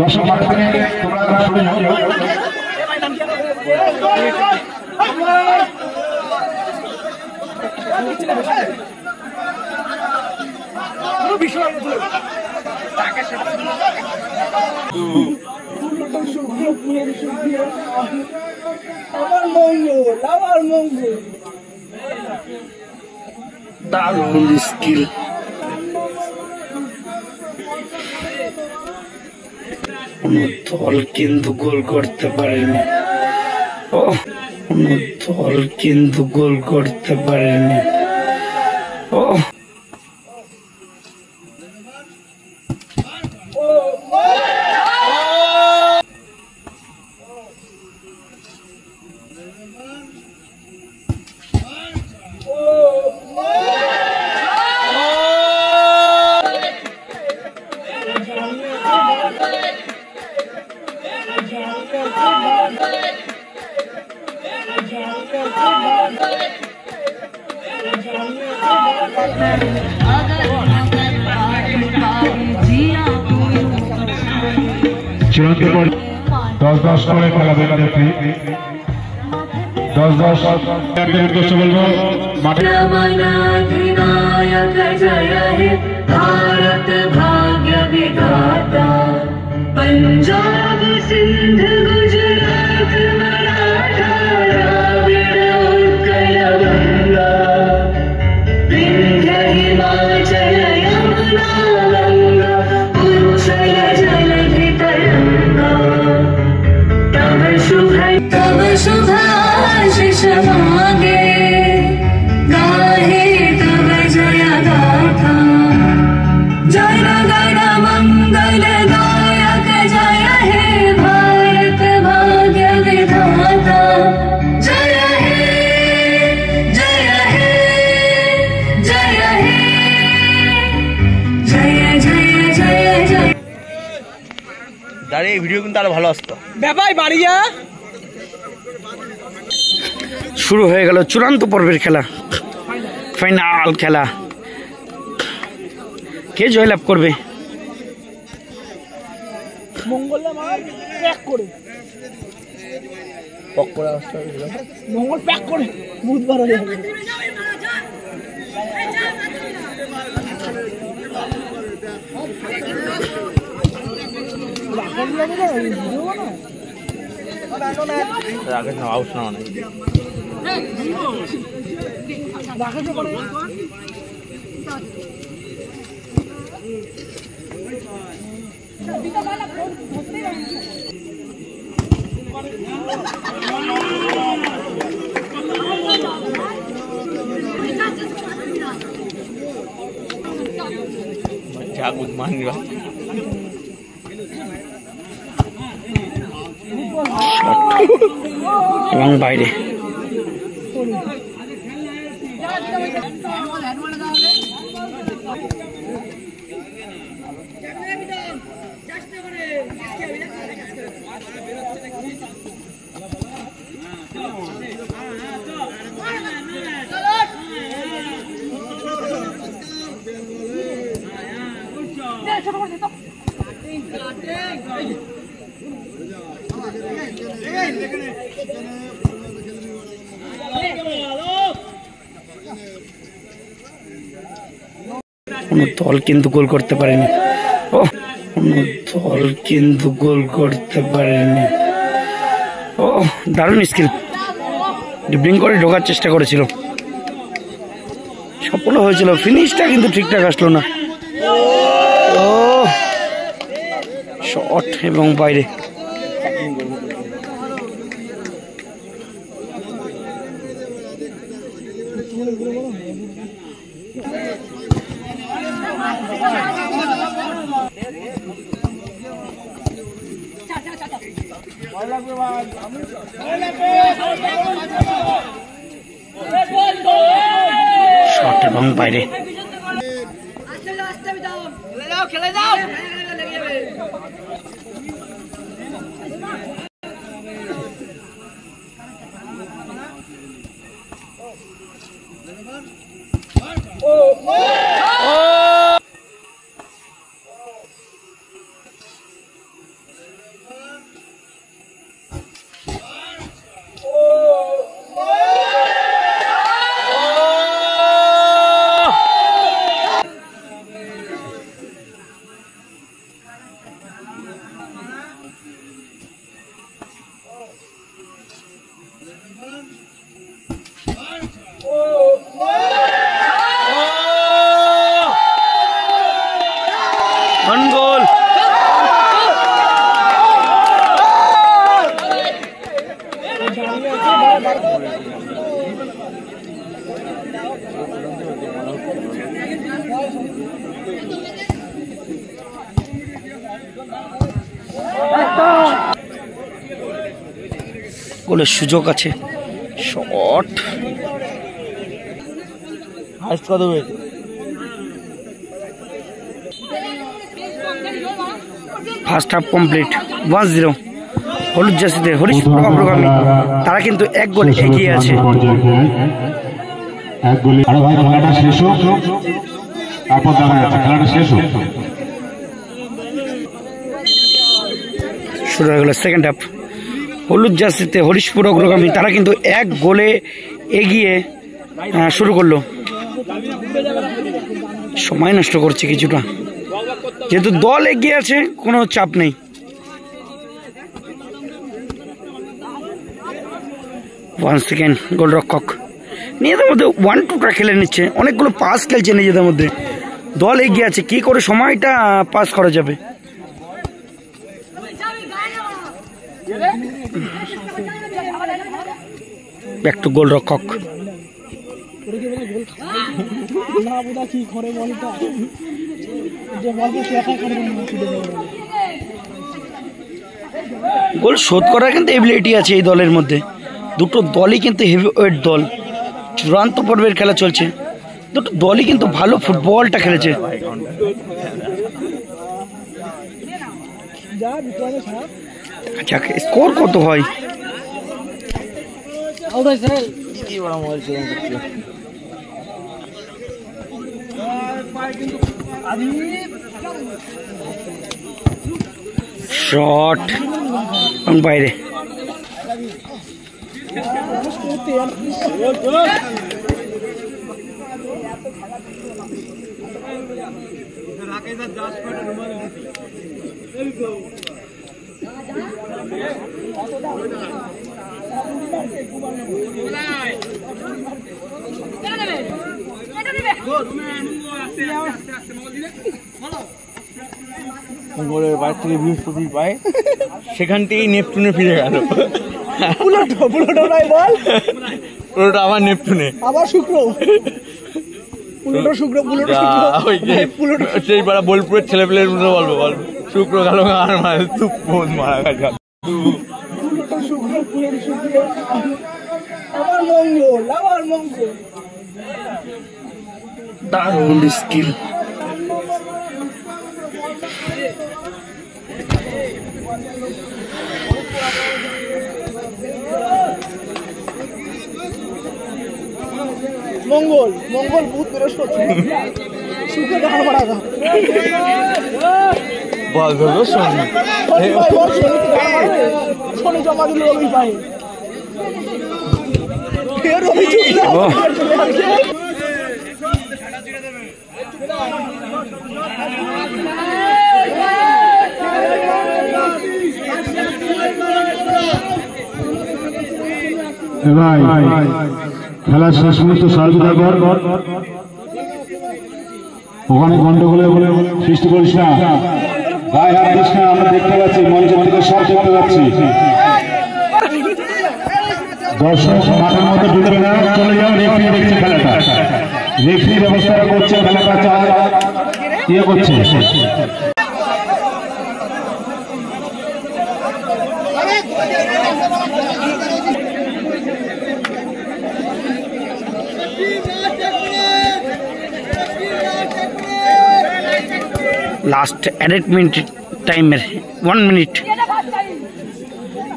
দর্শক মাধ্যমে তোমরা শুনে নাও দারুণ স্কিল দল কিন্তু গোল করতে পারেনি দল কিন্তু গোল করতে পারেনি চূড়ান্ত পর 10-10 করে খেলা দেখতে 10-10 উদ্দেশ্য বলবো মাঠে भारत भाग्य विधाता पंजाब सिंध गुजरात मराठा द्राविड़ उत्कल गंगा विंध्य हिमाचल यमुना गंगा उच्छल जलधि तरंगा तव शुभ आशीष मांगे गाहे तव जय गाथा जय गण मंगल दायक जय हे भारत भाग्य विधाता जय हे जय हे जय हे जय जय जय जय দাঁড়িয়ে ভিডিও কিন্তু আরো ভালো আসতো ব্যাপাই বাড়িয়া শুরু হয়ে গেল চূড়ান্ত পর্বের খেলা ফাইনাল খেলা কে জয়লাভ করবে মঙ্গলে মার প্যাক করে পকোড়া আসতে মঙ্গল প্যাক করে বুধবার হয়ে যাবে রাকেশ না আউট না অনেক রাকেশ করে জাগুদ মানবা এবং বাইরে কোনো দল কিন্তু গোল করতে পারেনি কোনো দল কিন্তু গোল করতে পারেনি দারুণ স্কিল ড্রিবলিং করে ঢোকার চেষ্টা করেছিল সফল হয়েছিল ফিনিশটা কিন্তু ঠিকঠাক আসলো না শট এবং বাইরে শট এবং বাইরে খেলে যাও গোলের সুযোগ আছে, শট। হাইস্ট কত হয়েছে? First half complete, 1-0। হলুদ জার্সিতে হরিশপুর অগ্রগামী, তারা কিন্তু 1 গোলে এগিয়ে আছে। খেলাটা শেষ হোক, তারপর দেখা যাচ্ছে খেলাটা শেষ হোক। শুরু হয়ে গেল সেকেন্ড হাফ। হলুদ জার্সিতে হরিশপুর অগ্রগামী, তারা কিন্তু 1 গোলে এগিয়ে শুরু করলো। সময় নষ্ট করছে কিছুটা, যেহেতু দল এগিয়ে আছে কোনো চাপ নেই। ওয়ান সেকেন্ড গোলরক্ষক নিজেদের মধ্যে 1-2টা খেলে নিচ্ছে, অনেকগুলো পাস খেলছে নিজেদের মধ্যে। দল এগিয়ে আছে, কি করে সময়টা পাস করা যাবে। ব্যাক টু গোলরক্ষক। গোল শোধ করার কিন্তু এবিলিটি আছে এই দলের মধ্যে। দুটো দলই কিন্তু হেভিওয়েট দল, চূড়ান্ত পর্বের খেলা চলছে। দুটো দলই কিন্তু ভালো ফুটবলটা খেলেছে। স্কোর কত হয়? শট বাইরে। মঙ্গলের বাইরে থেকে বৃহস্পতি পায়, সেখান থেকেই নেপচুনে ফিরে গেল। পুরোটা আবার নেপচুনে, আবার শুক্র, সেই পাড়া বোলপুরের ছেলেপেলের মতো বলবো শুক্র গেল আর মারা গেছে। দারুণ স্কিল। মঙ্গল মঙ্গল বুধ বৃহস্পতি শুক্র দেখা পড়া বল ধরো শনি, শনি জমা দিল রবি পাই। খেলার শেষ মুহূর্ত সহযোগিতা কর, ওখানে গন্ডগোলের সৃষ্টি করিস না, গায়ে হাত দিস না। আমরা দেখতে পাচ্ছি, মঞ্চের থেকে সব দেখতে পাচ্ছি। দর্শক মাঠের মধ্যে ঢুকবে না, চলে যাও। রেফারি দেখছে খেলাটা, রেফারি ব্যবস্থা করছে, খেলাটা ইয়ে করছে। লাস্ট অ্যাডেড মিনিট টাইমের 1 মিনিট।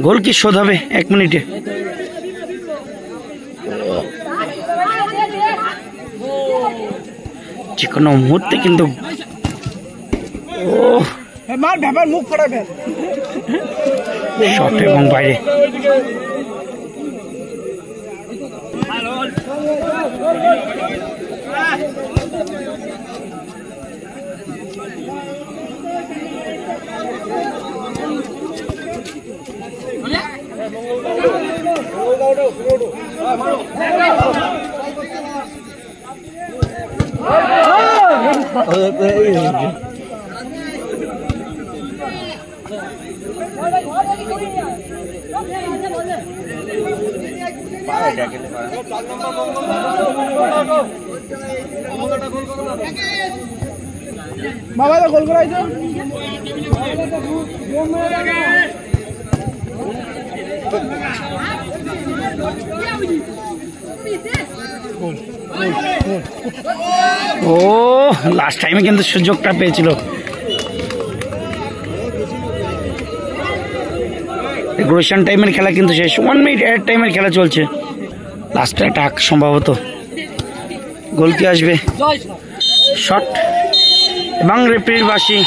গোল কি শোধ হবে 1 মিনিটে? যে কোনো মুহূর্তে কিন্তু মার ব্যাপার মুখ ফাটা ফেল। শট এবং বাইরে। বাবা গোল করাইছো। ও লাস্ট টাইমে কিন্তু সুযোগটা পেয়েছিল। রেগুলেশন টাইমের খেলা কিন্তু শেষ, 1 মিনিট এড টাইমের খেলা চলছে। লাস্টে অ্যাটাক সম্ভবত, গোল কি আসবে? শট এবং রেফারির বাঁশি।